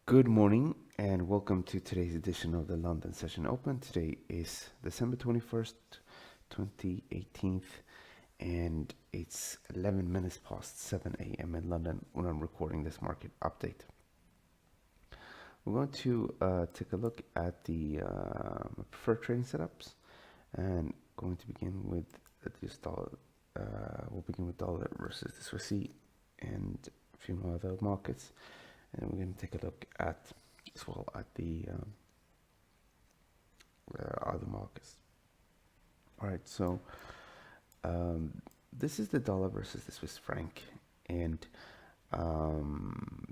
Good morning and welcome to today's edition of the London Session Open. Today is December 21st, 2018, and it's 11 minutes past 7 a.m. in London when I'm recording this market update. We're going to take a look at the preferred trading setups and going to begin with this dollar. We'll begin with dollar versus the Swissie and a few more other markets. And we're going to take a look at as well at the other markets. All right, so this is the dollar versus the Swiss franc, and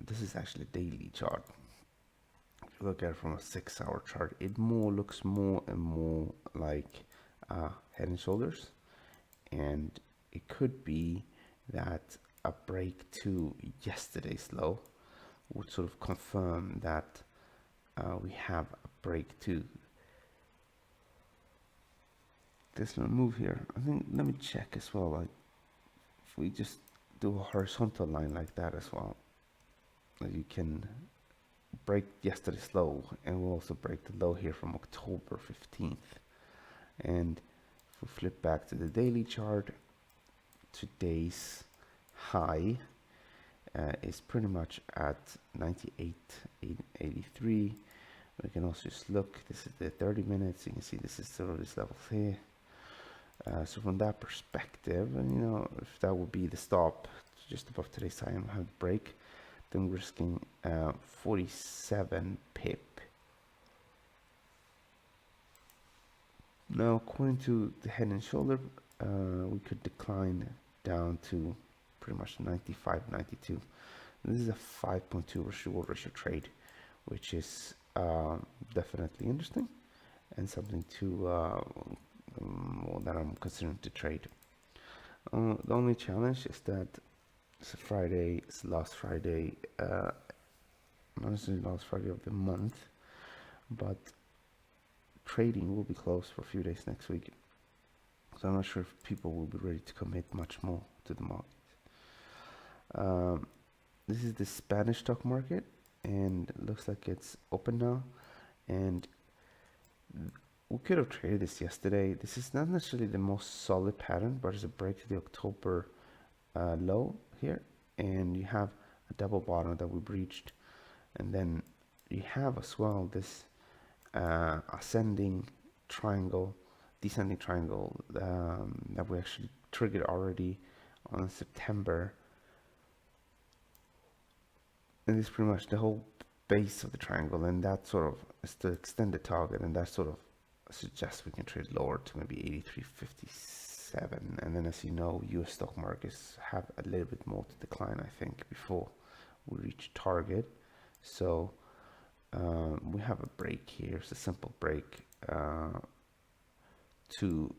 this is actually a daily chart. If you look at it from a 6-hour chart, it looks more and more like head and shoulders, and it could be that a break to yesterday's low would sort of confirm that we have a break to this little move here. I think, let me check as well, like if we just do a horizontal line like that as well, you can break yesterday's low, and we'll also break the low here from October 15th. And if we flip back to the daily chart, today's high is pretty much at 98.83. We can also just look, this is the 30 minutes, you can see this is sort of this level here. So from that perspective, and if that would be the stop just above today's high and have a break, then we're risking 47 pip. Now, according to the head and shoulder, we could decline down to pretty much 95, 92. This is a 5.2 reward ratio trade, which is definitely interesting and something to that I'm considering to trade. The only challenge is that it's a Friday, it's last Friday, not necessarily last Friday of the month, but trading will be closed for a few days next week. So I'm not sure if people will be ready to commit much more to the market. This is the Spanish stock market, and it looks like it's open now, and we could have traded this yesterday. This is not necessarily the most solid pattern, but it's a break to the October low here, and you have a double bottom that we breached, and then you have as well this ascending triangle, descending triangle that we actually triggered already on September. And this is pretty much the whole base of the triangle, and that sort of is to extend the target, and that sort of suggests we can trade lower to maybe 83.57. And then, as you know, US stock markets have a little bit more to decline, I think, before we reach target. So we have a break here. It's a simple break to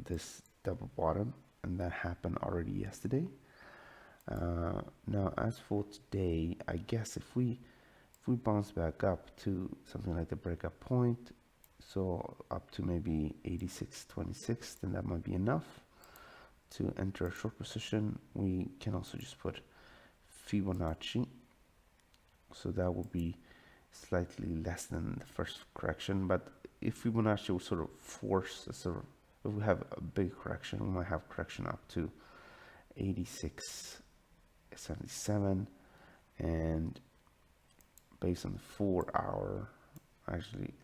this double bottom, and that happened already yesterday. Now, as for today, I guess if we bounce back up to something like the breakup point, so up to maybe 86.26, then that might be enough to enter a short position. We can also just put Fibonacci, so that will be slightly less than the first correction. But if Fibonacci will sort of force a sort of, if we have a big correction, we might have correction up to 86.77, and based on the 4-hour, actually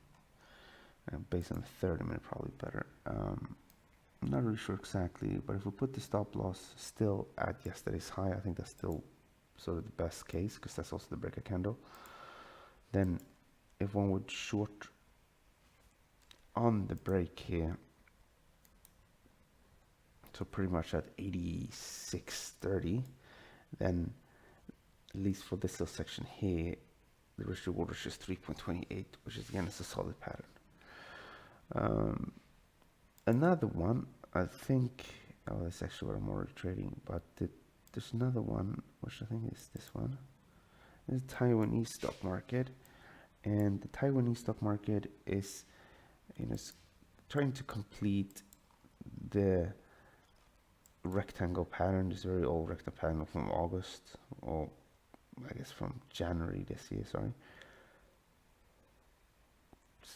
based on the 30-minute, probably better. I'm not really sure exactly, but if we put the stop loss still at yesterday's high, I think that's still sort of the best case, because that's also the breaker candle. Then if one would short on the break here, so pretty much at 86.30, then at least for this little section here, the risk reward is just 3.28, which is, again, it's a solid pattern. Another one, I think, oh, that's actually what I'm already trading, but there's another one, which I think is this one. This is Taiwanese stock market, and the Taiwanese stock market is, trying to complete the rectangle pattern, this very old rectangle pattern from August, or I guess from January this year, sorry.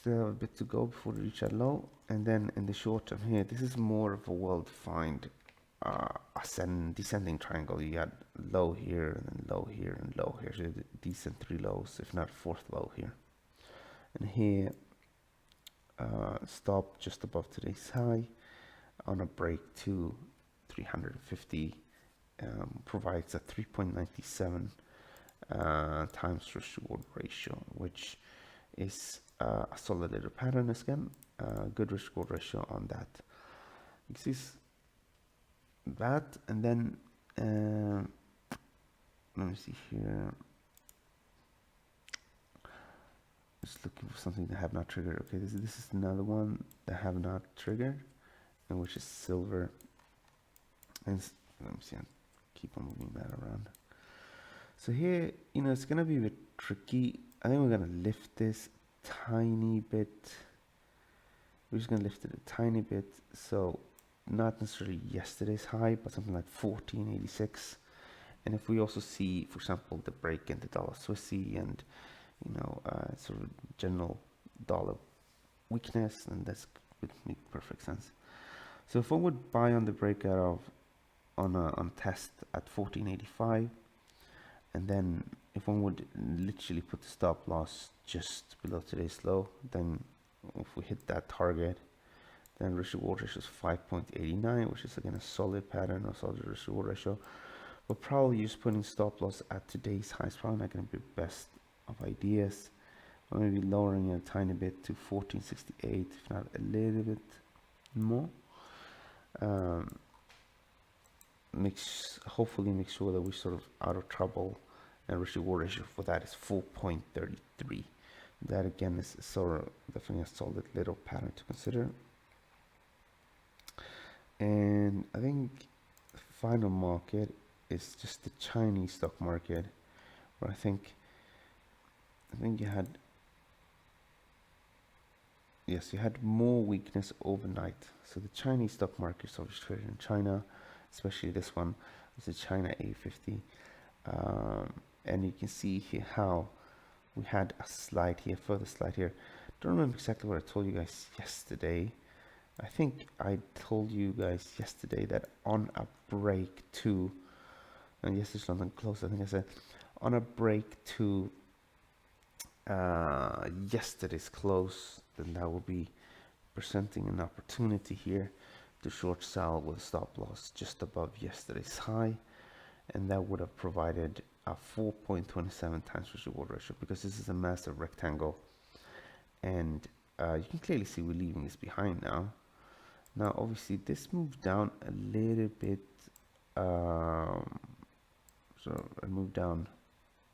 still have a bit to go before we reach that low. And then in the short term here, this is more of a well-defined descending triangle. You got low here and then low here and low here. So decent 3 lows, if not 4th low here. And here, stop just above today's high on a break to 350. Provides a 3.97 times risk reward ratio, which is a solid little pattern again. Good risk reward ratio on that. This is that, and then let me see here. Just looking for something that have not triggered. Okay, this is another one that have not triggered, and which is silver. And let me see. I'll keep on moving that around. So here, it's gonna be a bit tricky. I think we're gonna lift this tiny bit. We're just gonna lift it a tiny bit. So not necessarily yesterday's high, but something like 1486. And if we also see, for example, the break in the dollar Swissy and sort of general dollar weakness, and that's would make perfect sense. So if one would buy on the breakout of on test at 1485, and then if one would literally put the stop loss just below today's low, then if we hit that target, then risk reward ratio is 5.89, which is again a solid pattern, a solid risk reward ratio. But probably just putting stop loss at today's high is probably not going to be best of ideas. Or maybe lowering it a tiny bit to 1468, if not a little bit more. Hopefully make sure that we're sort of out of trouble, and risk reward ratio for that is 4.33. That again is sort of definitely a solid little pattern to consider. And I think the final market is just the Chinese stock market, where I think you had more weakness overnight. So the Chinese stock market is obviously traded in China, especially this one is the China A50, and you can see here how we had a slide here, further slide here. Don't remember exactly what I told you guys yesterday. I think I told you guys yesterday that on a break to, and yesterday's London close, I think I said on a break to yesterday's close, then that will be presenting an opportunity here to short sell with a stop loss just above yesterday's high, and that would have provided a 4.27 times risk reward ratio, because this is a massive rectangle, and you can clearly see we're leaving this behind now. Now obviously this moved down a little bit, so I moved down.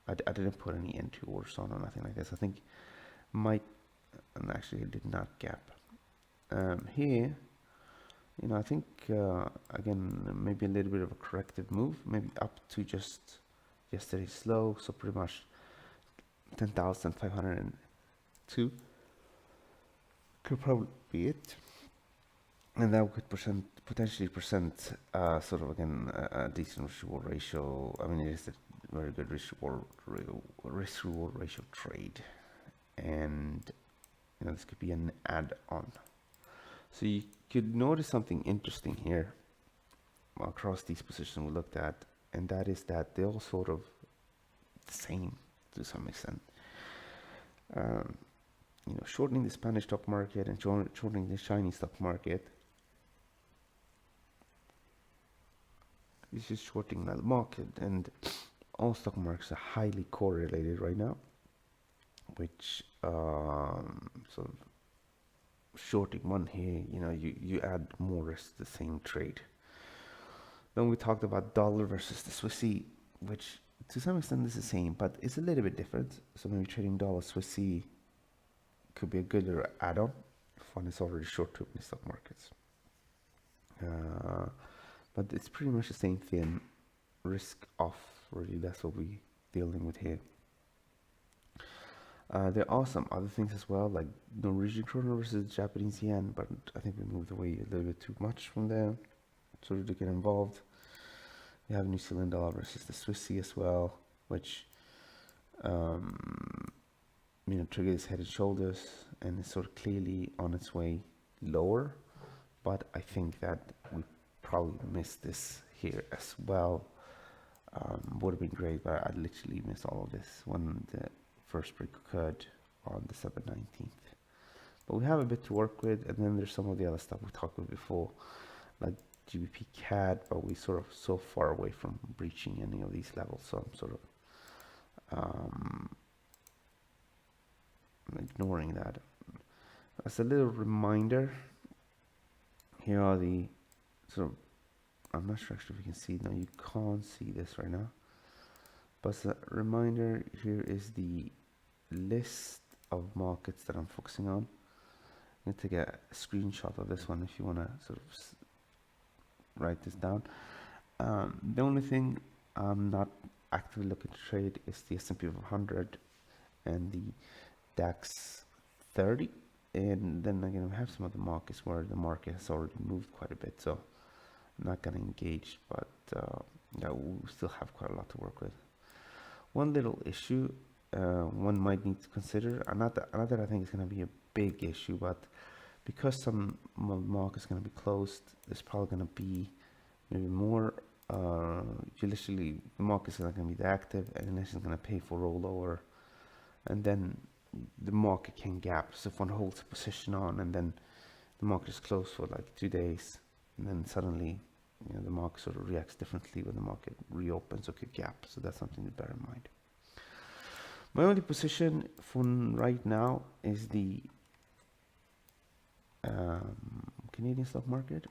I didn't put any entry orders on or nothing like this. I think and actually I did not gap. Here, I think again maybe a little bit of a corrective move, maybe up to just yesterday's low, so pretty much 10,502 could probably be it, and that could potentially present sort of again a decent risk reward ratio. I mean, it is a very good risk reward ratio trade, and this could be an add-on. So you could notice something interesting here across these positions we looked at, and that is that they're all sort of the same to some extent. Shortening the Spanish stock market and shortening the Chinese stock market is just shorting that market, and all stock markets are highly correlated right now, which sort of shorting one here, you add more risk to the same trade. Then we talked about dollar versus the Swissy, which to some extent is the same, but it's a little bit different. So maybe trading dollar Swissy could be a good little add-on if one is already short to in stock markets. But it's pretty much the same thing, risk off, really. That's what we're dealing with here. There are some other things as well, like Norwegian kroner versus Japanese yen, but I think we moved away a little bit too much from there to really get involved. We have New Zealand dollar versus the Swissy as well, which triggers head and shoulders, and it's sort of clearly on its way lower, but I think that we probably missed this here as well. Would have been great, but I literally missed all of this when the first break occurred on December 19th. But we have a bit to work with, and then there's some of the other stuff we talked about before, like GBP CAD, but we sort of so far away from breaching any of these levels, so I'm sort of ignoring that. As a little reminder, here are the sort of, I'm not sure actually if you can see, no, you can't see this right now, but as a reminder, here is the list of markets that I'm focusing on. I'm going to take a screenshot of this one if you want to sort of write this down. The only thing I'm not actively looking to trade is the S&P 500 and the DAX 30, and then again we have some other markets where the market has already moved quite a bit, so I'm not going to engage, but yeah, we still have quite a lot to work with. One little issue one might need to consider, another I think is going to be a big issue, but because some markets going to be closed, there's probably going to be maybe more literally the markets are not going to be that active, and it's going to pay for rollover, and then the market can gap. So if one holds a position on and then the market is closed for like 2 days, and then suddenly the market sort of reacts differently when the market reopens or could gap. So that's something to bear in mind. My only position for right now is the Canadian stock market,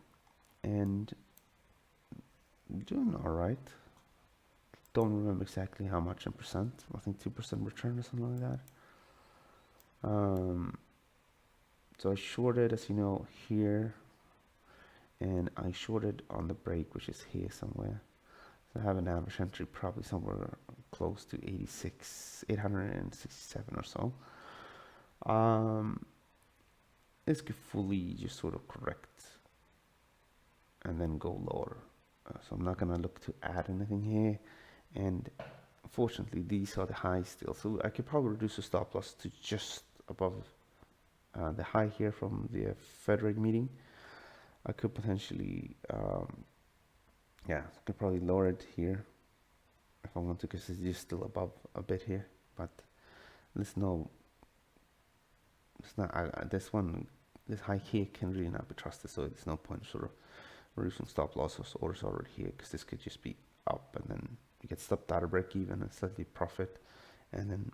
and doing all right. Don't remember exactly how much in percent. I think 2% return or something like that. So I shorted, as you know, here, and I shorted on the break, which is here somewhere. So I have an average entry probably somewhere close to 867 or so. This could fully just sort of correct and then go lower. So I'm not gonna look to add anything here, and unfortunately these are the highs still. So I could probably reduce the stop loss to just above the high here from the Fed rate meeting. I could potentially, yeah, I could probably lower it here if I want to, because it's just still above a bit here. But there's no, it's not this one. This high here can really not be trusted, so there's no point sort of reducing stop losses orders already here, because this could just be up and then you get stopped out of break even and slightly profit, and then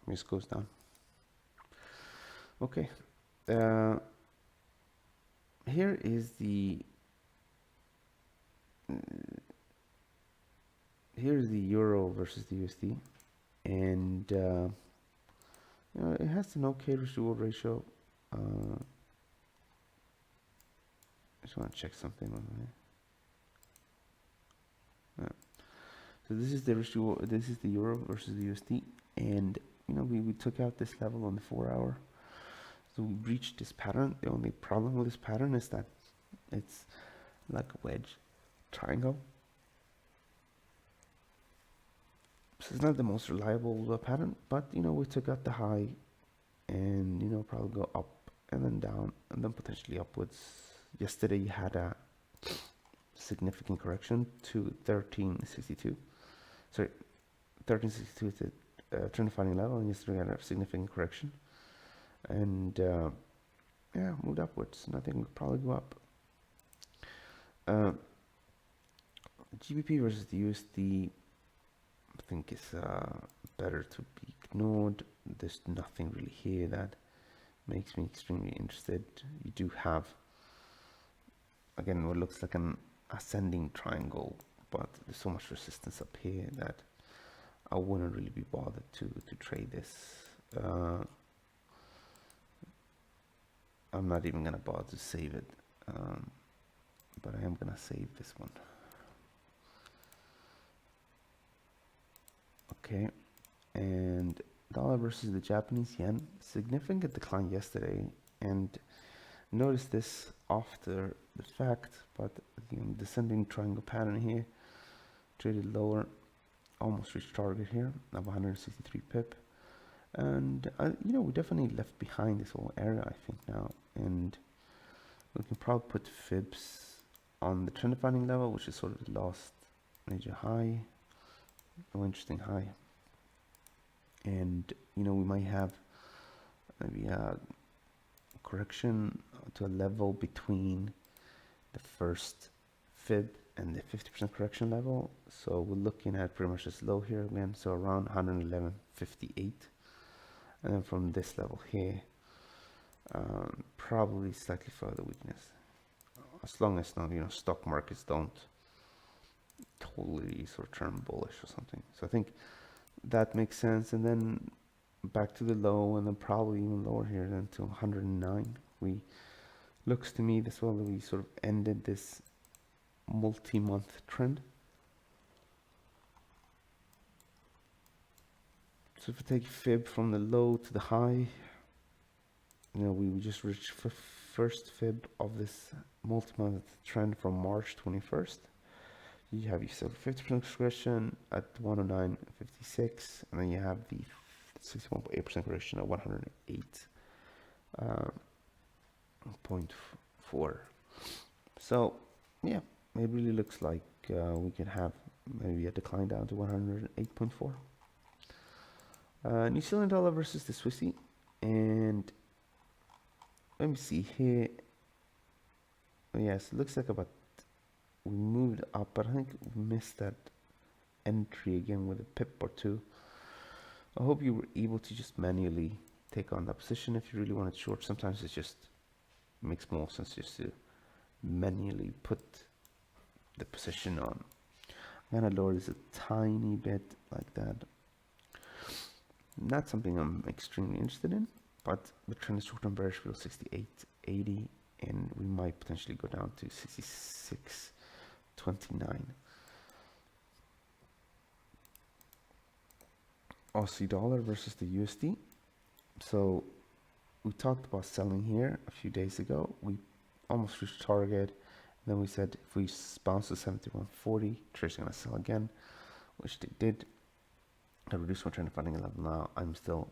it just goes down. Okay, here is the euro versus the USD, and it has an okay risk-reward ratio. I just want to check something on here. So this is the risk-reward. This is the euro versus the USD, and we took out this level on the 4-hour. So we breached this pattern. The only problem with this pattern is that it's like a wedge triangle. So it's not the most reliable pattern, but we took out the high, and probably go up and then down and then potentially upwards. Yesterday you had a significant correction to 1362. Sorry, 1362 is the trend defining level, and yesterday had a significant correction, and yeah, moved upwards, and I think we'll probably go up. GBP versus the USD, I think is better to be ignored. There's nothing really here that makes me extremely interested. You do have, again, what looks like an ascending triangle, but there's so much resistance up here that I wouldn't really be bothered to trade this. I'm not even gonna bother to save it, but I am gonna save this one. Okay, and dollar versus the Japanese yen, significant decline yesterday, and notice this after the fact, but the descending triangle pattern here, traded lower, almost reached target here of 163 pip, And we definitely left behind this whole area, I think now, and we can probably put fibs on the trend defining level, which is sort of the last major high. No interesting high. And we might have maybe a correction to a level between the first fib and the 50% correction level. So we're looking at pretty much this low here again, so around 111.58, and then from this level here, probably slightly further weakness, as long as not stock markets don't totally sort of turn bullish or something. So I think that makes sense. And then back to the low, and then probably even lower here than to 109. Looks to me this well that we sort of ended this multi-month trend. So if we take fib from the low to the high, we just reached first fib of this multi-month trend from March 21st. You have your 50% correction at 109.56, and then you have the 61.8% correction at 108.4. So yeah, it really looks like we can have maybe a decline down to 108.4. New Zealand dollar versus the Swissy, and let me see here. Yes, it looks like we moved up, but I think we missed that entry again with a pip or two. I hope you were able to just manually take on that position if you really wanted short. Sometimes it just makes more sense just to manually put the position on. I'm gonna lower this a tiny bit like that. Not something I'm extremely interested in, but the trend is short-term bearish below 68.80, and we might potentially go down to 66.29. Aussie dollar versus the USD. So we talked about selling here a few days ago. We almost reached target, and then we said if we bounce to 71.40, trade's gonna sell again, which they did. I reduced my trend funding level now. I'm still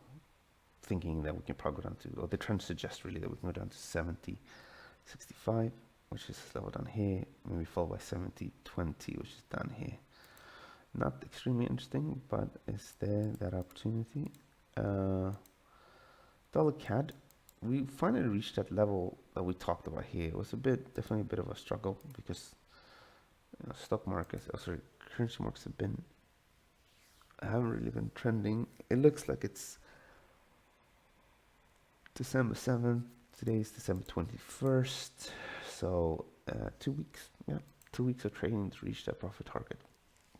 thinking that we can probably go down to, or the trend suggests really that we can go down to 70.65, which is this level down here, maybe followed by 70.20, which is down here. Not extremely interesting, but is there that opportunity? Dollar CAD, we finally reached that level that we talked about here. It was definitely a bit of a struggle because stock markets, currency markets haven't really been trending. It looks like it's December 7th. Today is December 21st. So 2 weeks. Yeah, 2 weeks of trading to reach that profit target.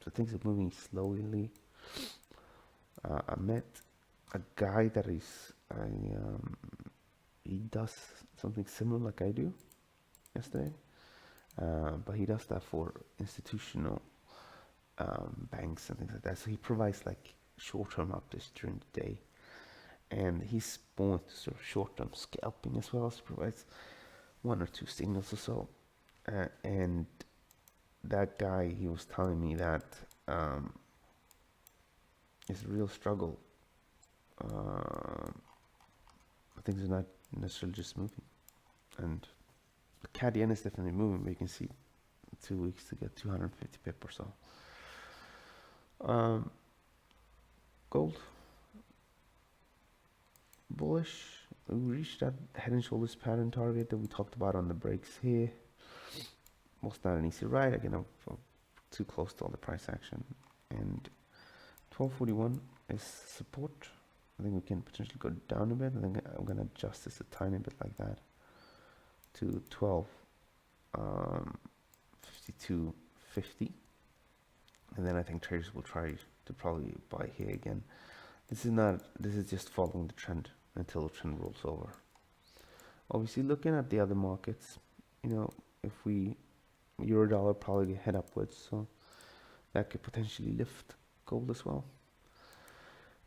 So things are moving slowly. I met a guy that he does something similar like I do yesterday. But he does that for institutional banks and things like that. So he provides like short-term updates during the day, and he's born to sort of short-term scalping as well. So he provides 1 or 2 signals or so. And that guy, he was telling me that it's a real struggle. Things are not necessarily just moving, and the CAD yen is definitely moving, but you can see 2 weeks to get 250 pip or so. Gold, bullish. We reached that head and shoulders pattern target that we talked about on the breaks here. Most not an easy ride. Again, I'm too close to all the price action. And 1241 is support. I think we can potentially go down a bit. I think I'm gonna adjust this a tiny bit like that to 52.50, and then I think traders will try to probably buy here again. This is just following the trend until the trend rolls over. Obviously, looking at the other markets, if euro dollar probably head upwards, so that could potentially lift gold as well.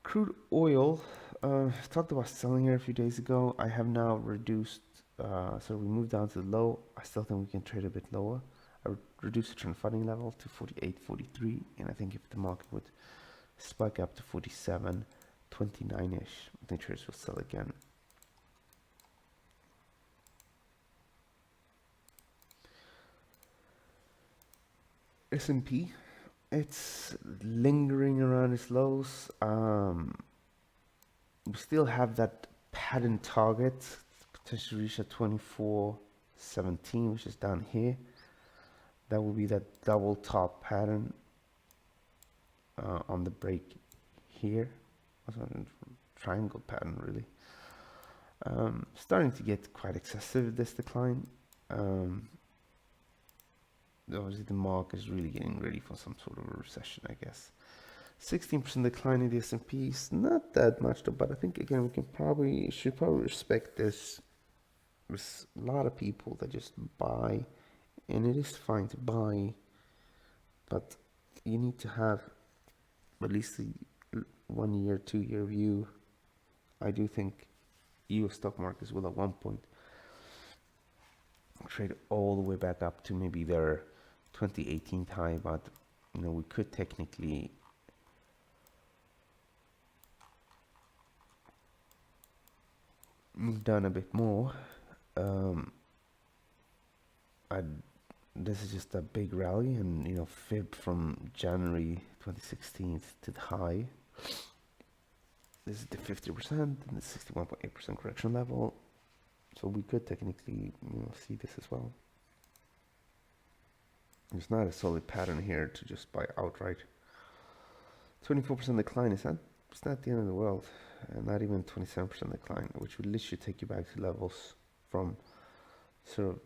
Crude oil, talked about selling here a few days ago. I have now reduced, so we moved down to the low. I still think we can trade a bit lower. I reduced the trend funding level to 48.43, and I think if the market would spike up to 47, 29-ish. I think traders will sell again. S&P, it's lingering around its lows. We still have that pattern target potentially reach at 24.17, which is down here. That will be that double top pattern on the break here. Triangle pattern really. Starting to get quite excessive, this decline. Obviously the market is really getting ready for some sort of a recession, I guess. 16% decline in the S&P is not that much though, but I think again we should probably respect this. There's a lot of people that just buy, and it is fine to buy, but you need to have at least a 1 year, 2 year view. I do think US stock markets will at one point trade all the way back up to maybe their 2018 high, but you know, we could technically move down a bit more. This is just a big rally, and you know, fib from January 2016 to the high. This is the 50% and the 61.8% correction level, so we could technically, you know, see this as well. It's not a solid pattern here to just buy outright. 24% decline is not, it's not the end of the world, and not even 27% decline, which would literally take you back to levels from sort of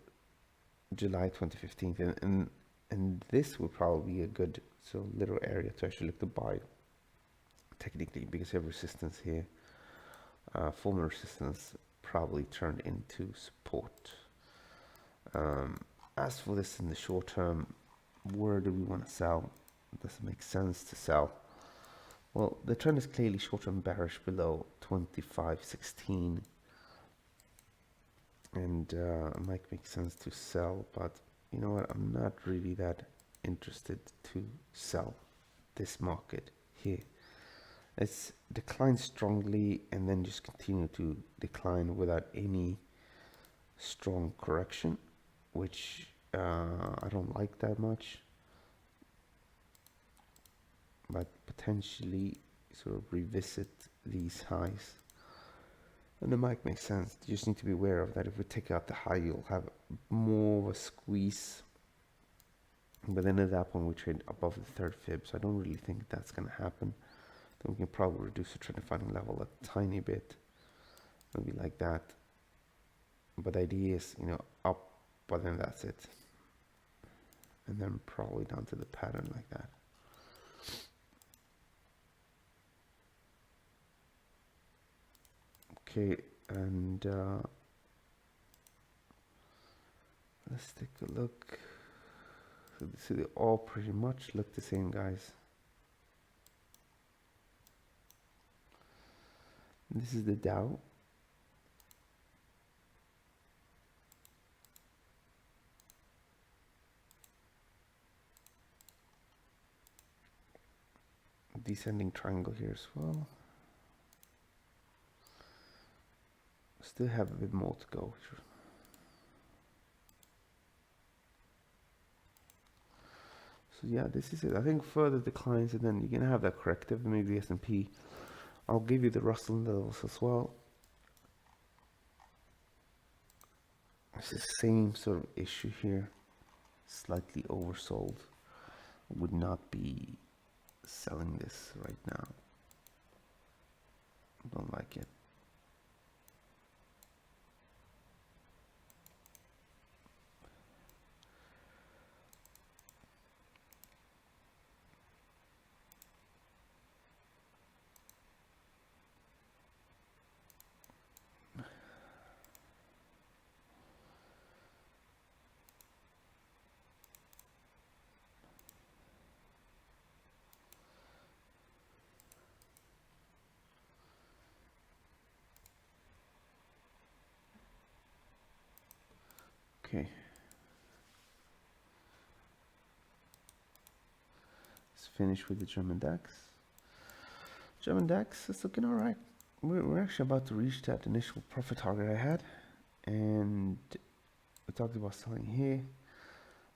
July 2015, and this would probably be a good so little area to actually look to buy technically, because you have resistance here. Former resistance probably turned into support. As for this in the short term, where do we want to sell? Does it make sense to sell? Well, the trend is clearly short-term bearish below 25.16, and it might make sense to sell, but you know what, I'm not really that interested to sell this market here. It's declined strongly and then just continue to decline without any strong correction, which I don't like that much, but potentially sort of revisit these highs, and it might make sense. You just need to be aware of that. If we take out the high, you'll have more of a squeeze, but then at that point we trade above the third fib, so I don't really think that's going to happen. Then we can probably reduce the trend defining level a tiny bit, maybe like that, but the idea is, you know, up, but then that's it, and then probably down to the pattern like that. Okay, and let's take a look. So they all pretty much look the same, guys. This is the Dow. Descending triangle here as well. Still have a bit more to go. So yeah, this is it. I think further declines, and then you're gonna have that corrective, maybe the S&P. I'll give you the Russell levels as well. It's the same sort of issue here, slightly oversold. Would not be selling this right now. Don't like it. Okay. Let's finish with the German DAX. German DAX is looking all right. We're actually about to reach that initial profit target I had, and we talked about selling here.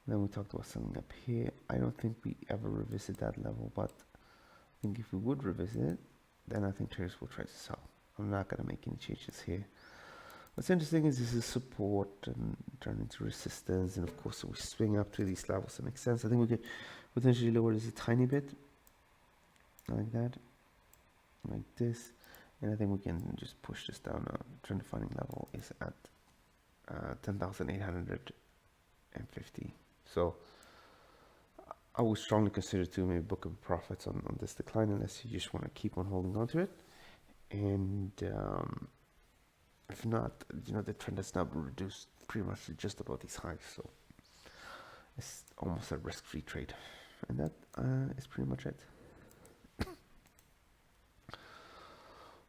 Then we talked about selling up here. I don't think we ever revisit that level, but I think if we would revisit it, then I think traders will try to sell. I'm not going to make any changes here. What's interesting is this is support and turn into resistance, and of course if we swing up to these levels, it makes sense. I think we could potentially lower this a tiny bit, like that, like this, and I think we can just push this down. Trend defining level is at 10,850. So I would strongly consider to maybe book up profits on this decline, unless you just want to keep on holding on to it. And if not, the trend has now reduced pretty much to just about these highs, so it's almost a risk-free trade, and that is pretty much it.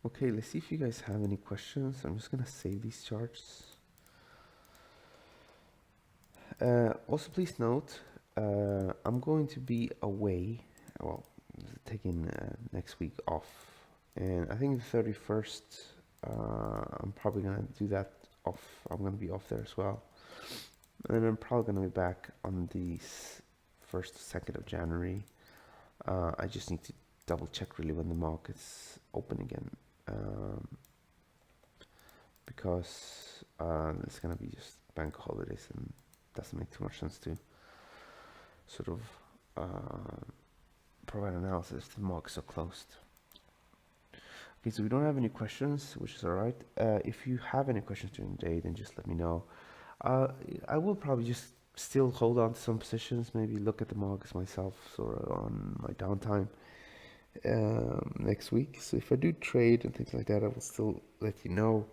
Okay, let's see if you guys have any questions. I'm just gonna save these charts. Also, please note, I'm going to be away, well, taking next week off, and I think the 31st, I'm probably gonna do that off. I'm gonna be off there as well, and I'm probably gonna be back on the 1st, 2nd of January. I just need to double check really when the markets open again, because it's gonna be just bank holidays, and doesn't make too much sense to sort of provide analysis if the markets are closed. Okay, so we don't have any questions, which is all right. If you have any questions during the day, then just let me know. I will probably just still hold on to some positions, maybe look at the markets myself sort of on my downtime next week. So if I do trade and things like that, I will still let you know.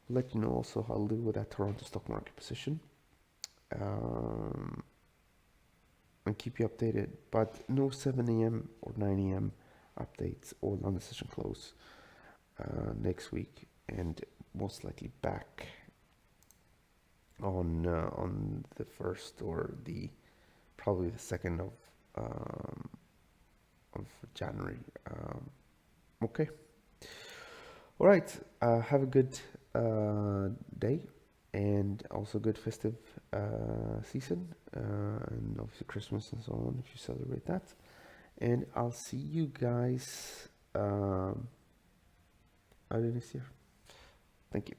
Let you know also how I'll do with that Toronto stock market position. And keep you updated, but no 7 a.m. or 9 a.m. updates or London session close next week, and most likely back on the 1st or probably the 2nd of January. Okay. All right. Have a good day, and also good festive season, and obviously Christmas and so on if you celebrate that. And I'll see you guys early next year. Thank you.